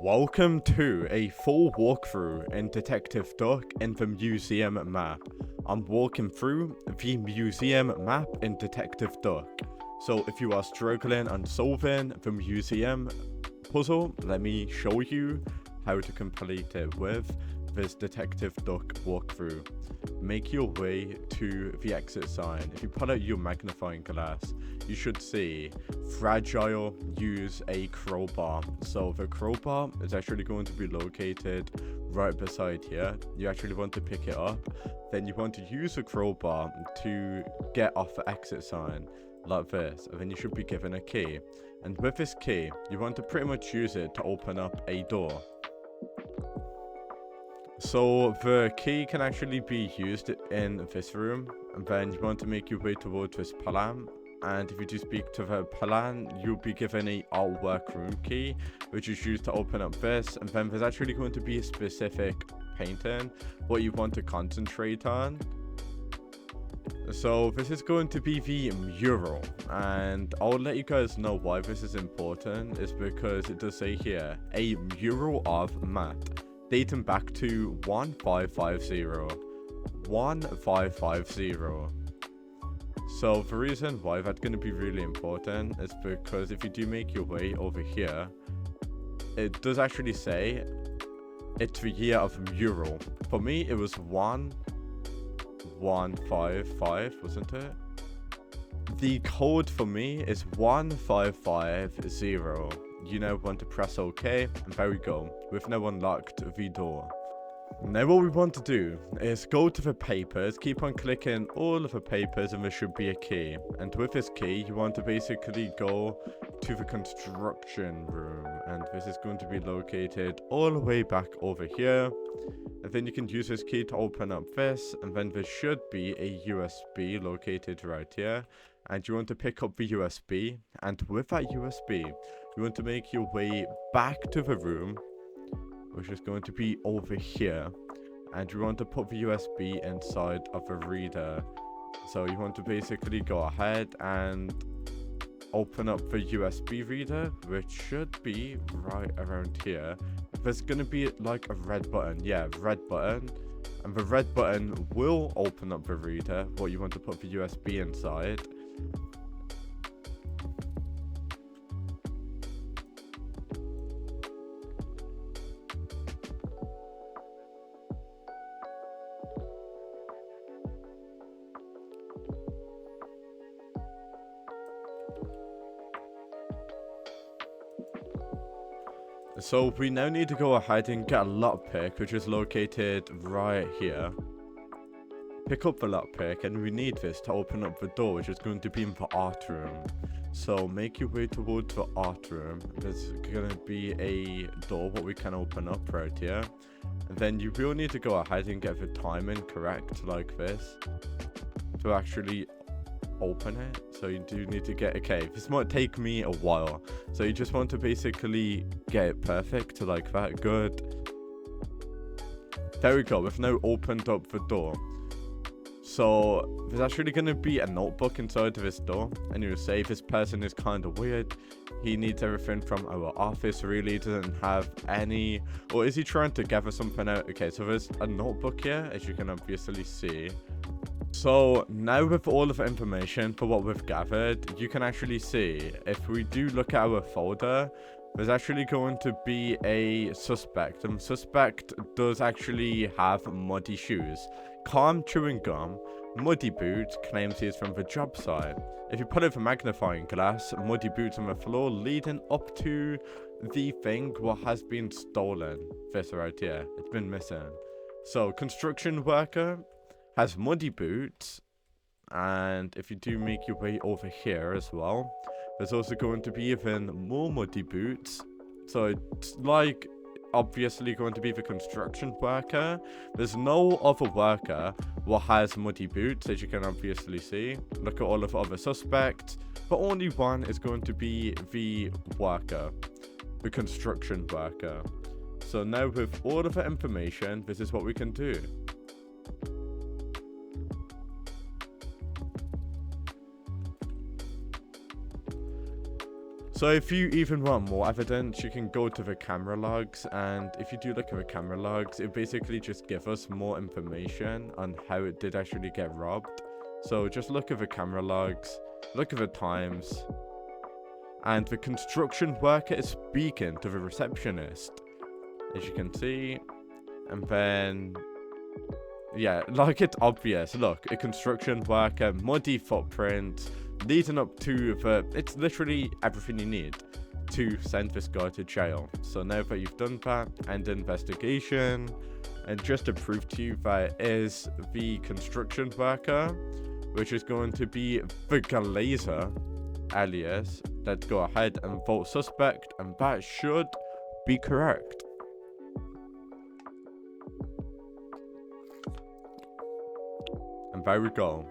Welcome to a full walkthrough in Detective Duck in the museum map. I'm walking through the museum map in Detective Duck. So if you are struggling on solving the museum puzzle, let me show you how to complete it with this Detective Duck walkthrough. Make your way to the exit sign. If you pull out your magnifying glass, you should see fragile, use a crowbar. So the crowbar is actually going to be located right beside here. You actually want to pick it up. Then you want to use the crowbar to get off the exit sign like this. And then you should be given a key. And with this key, you want to pretty much use it to open up a door. So the key can actually be used in this room, and then you want to make your way towards this plan. And if you do speak to the plan, you'll be given a artwork room key, which is used to open up this. And then there's actually going to be a specific painting what you want to concentrate on. So this is going to be the mural, and I'll let you guys know why this is important. Is because it does say here a mural of Matt, dating back to 1550. So the reason why that's going to be really important is because if you do make your way over here, it does actually say it's the year of mural. For me, it was 1155, wasn't it? The code for me is 1550. You now want to press OK, and there we go. We've now unlocked the door. Now what we want to do is go to the papers, keep on clicking all of the papers, and there should be a key. And with this key, you want to basically go to the construction room, and this is going to be located all the way back over here. And then you can use this key to open up this, and then there should be a USB located right here. And you want to pick up the USB, and with that USB, you want to make your way back to the room, which is going to be over here. And you want to put the USB inside of the reader. So you want to basically go ahead and open up the USB reader, which should be right around here. There's going to be like a red button. Yeah, red button. And the red button will open up the reader, what you want to put the USB inside. So we now need to go ahead and get a lockpick, which is located right here. Pick up the lockpick, and we need this to open up the door, which is going to be in the art room. So make your way towards the art room. There's going to be a door what we can open up right here. And then you will need to go ahead and get the timing correct like this to actually open it. So you do need to get, okay, this might take me a while, so you just want to basically get it perfect like that. Good, there we go. We've now opened up the door. So there's actually going to be a notebook inside of this door, and you'll say this person is kind of weird, he needs everything from our office, really doesn't have any, or is he trying to gather something out? Okay, so there's a notebook here, as you can obviously see. So now with all of the information for what we've gathered, you can actually see, if we do look at our folder, there's actually going to be a suspect. And suspect does actually have muddy shoes. Calm chewing gum, muddy boots, claims he is from the job site. If you put it with a magnifying glass, muddy boots on the floor leading up to the thing what has been stolen. This right here, it's been missing. So construction worker has muddy boots, and if you do make your way over here as well, there's also going to be even more muddy boots. So it's like obviously going to be the construction worker. There's no other worker what has muddy boots, as you can obviously see. Look at all of the other suspects, but only one is going to be the worker, the construction worker. So now with all of the information, this is what we can do. So if you even want more evidence, you can go to the camera logs, and if you do look at the camera logs, it basically just gives us more information on how it did actually get robbed. So just look at the camera logs, look at the times, and the construction worker is speaking to the receptionist, as you can see. And then, yeah, like it's obvious. Look, a construction worker, muddy footprint, leading up to it's literally everything you need to send this guy to jail. So now that you've done that, end investigation, and just to prove to you that it is the construction worker, which is going to be the glazer alias, let's go ahead and vote suspect, and that should be correct. And there we go.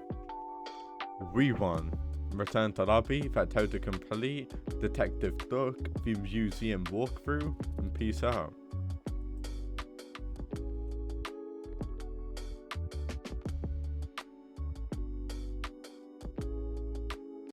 We won. Return to lobby, that's how to complete Detective Duck, the museum walkthrough, and peace out.